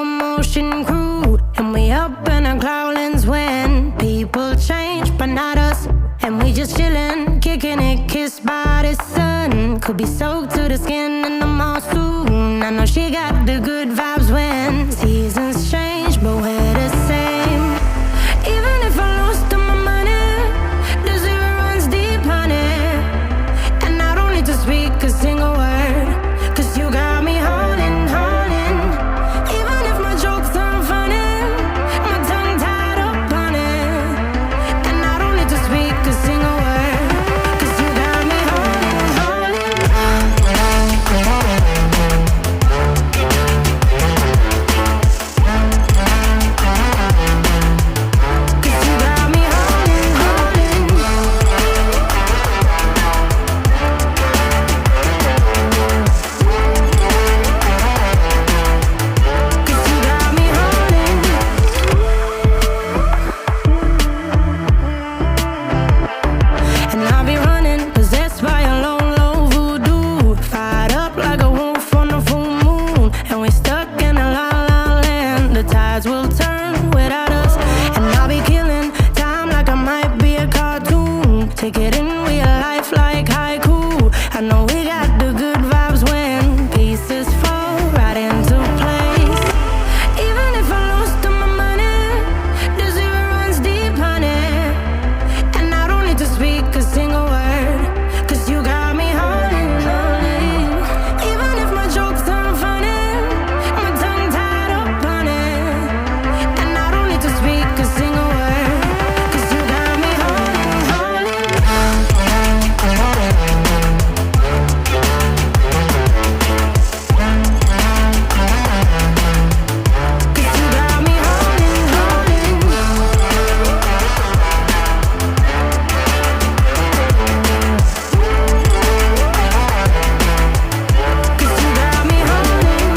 slow motion crew, and we up in our growlings when people change, but not us. And we just chillin', kicking it, kissed by the sun. Could be soaked to the skin in the mall soon. I know she got the good vibes when seasons change, but we're the same. Even if I lost all my money, the zero runs deep, honey. And I don't need to speak a single word, 'cause you got me holding, holding. Even if my jokes aren't funny, my tongue tied up on it. And I don't need to speak a single word, 'cause you got me holding, holding. 'Cause you got me holding, holding. And I'll be running, possessed by a low, low voodoo. Fired up like a wolf on a full moon. And we're stuck in a la la land. The tides will turn without us. And I'll be killing time like I might be a cartoon. Take it in real life like haiku. I know we got the good vibes when pieces fall right into place. Even if I lost all my money, the zero runs deep, honey. And I don't need to speak a single word, 'cause you got me holding, holding. Even if my jokes aren't funny, my tongue tied up on it. And I don't need to speak a single word, 'cause you got me holding, holding. 'Cause you got me holding, holding. Cause you got me holding.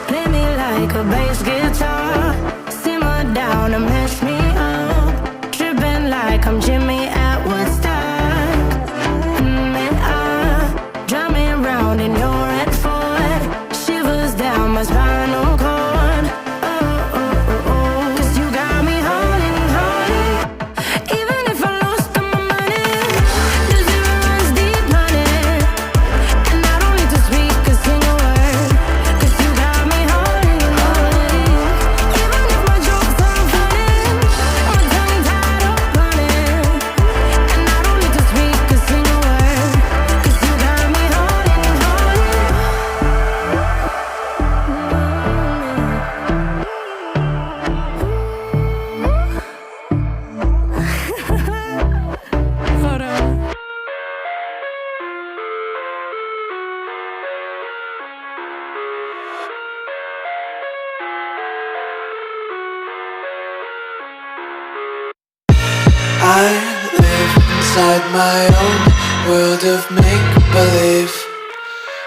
Play me like a bass guitar, simmer down and mess me up. Tripping like I'm Jimmy at Woodstock. Drumming round in your red Ford, shivers down my spinal cord. Oh, oh, oh, oh. 'Cause you got me holding, holding. Even if I lost all my money, the zero runs deep, honey. And I don't need to speak a single word, 'cause you got me holding, holding. Even if my jokes aren't funny, my tongue tied up on it. And I don't need to speak a single word, 'cause you got me holding, holding. Hold on. I live inside my own world of make-believe.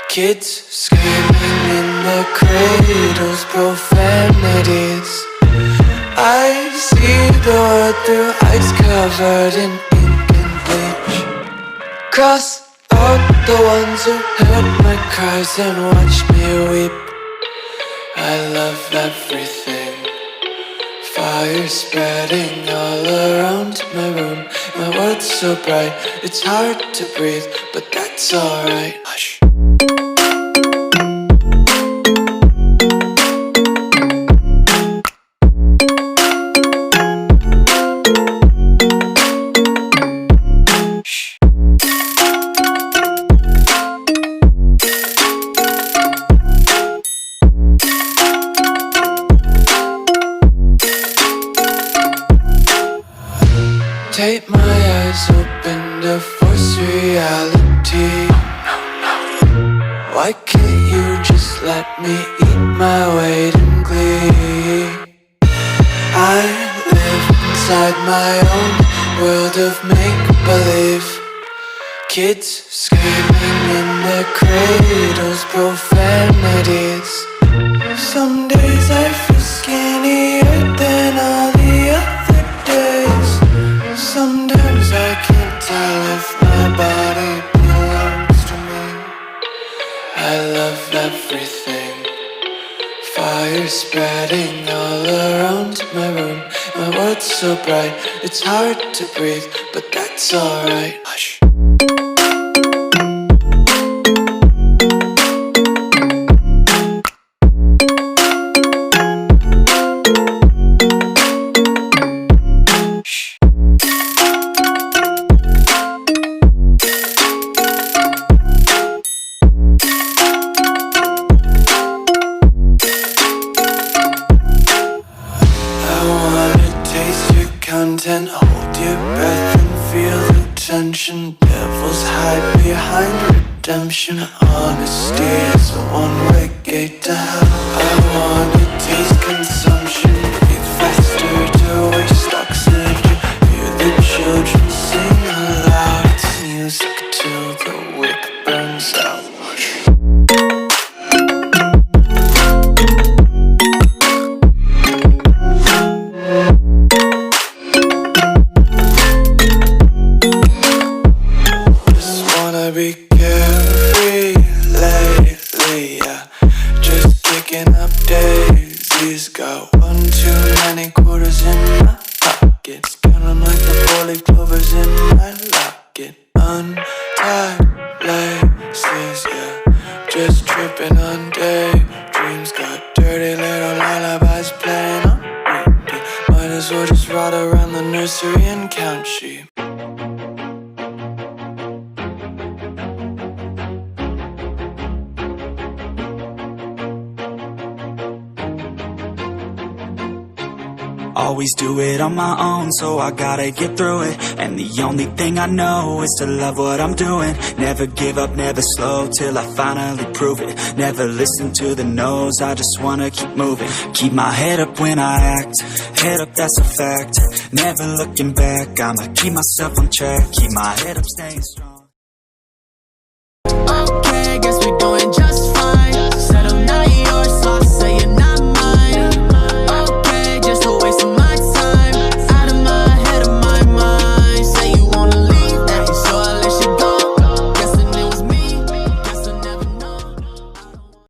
Kids screaming in their cradles, profanities. I see the world through ice covered in ink and bleach. Cross out the ones who heard my cries and watched me weep. I love everything. Fire spreading all around my room. My world's so bright, it's hard to breathe, but that's alright. Hush. Take my eyes open to force reality. Why can't you just let me eat my weight in glee? I live inside my own world of make-believe. Kids screaming in their cradles, profanities. Some days I feel skinnier than all the other days. Sometimes I can't tell if my body belongs to me. I love everything. fire spreading all around my room. My world's so bright, it's hard to breathe, but that's alright. Hush. Content, hold your breath and feel the tension. Devils hide behind redemption. Honesty is a one-way gate to hell. I wanna taste consumption. Breathe faster to waste oxygen. Hear the children sing aloud. It's music till the wick burns out. Be carefree lately, yeah. Just kicking up daisies. Got one too many quarters in my pockets. Count 'em like the 4-leaf clovers in my locket. Untied laces, yeah. Just tripping on daydreams. Got dirty little lullabies playing on repeat. Might as well just ride around the nursery and count sheep. Always do it on my own, so I gotta get through it. And the only thing I know is to love what I'm doing. Never give up, never slow, till I finally prove it. Never listen to the no's, I just wanna keep moving. Keep my head up when I act, head up, that's a fact. Never looking back, I'ma keep myself on track. Keep my head up, staying strong.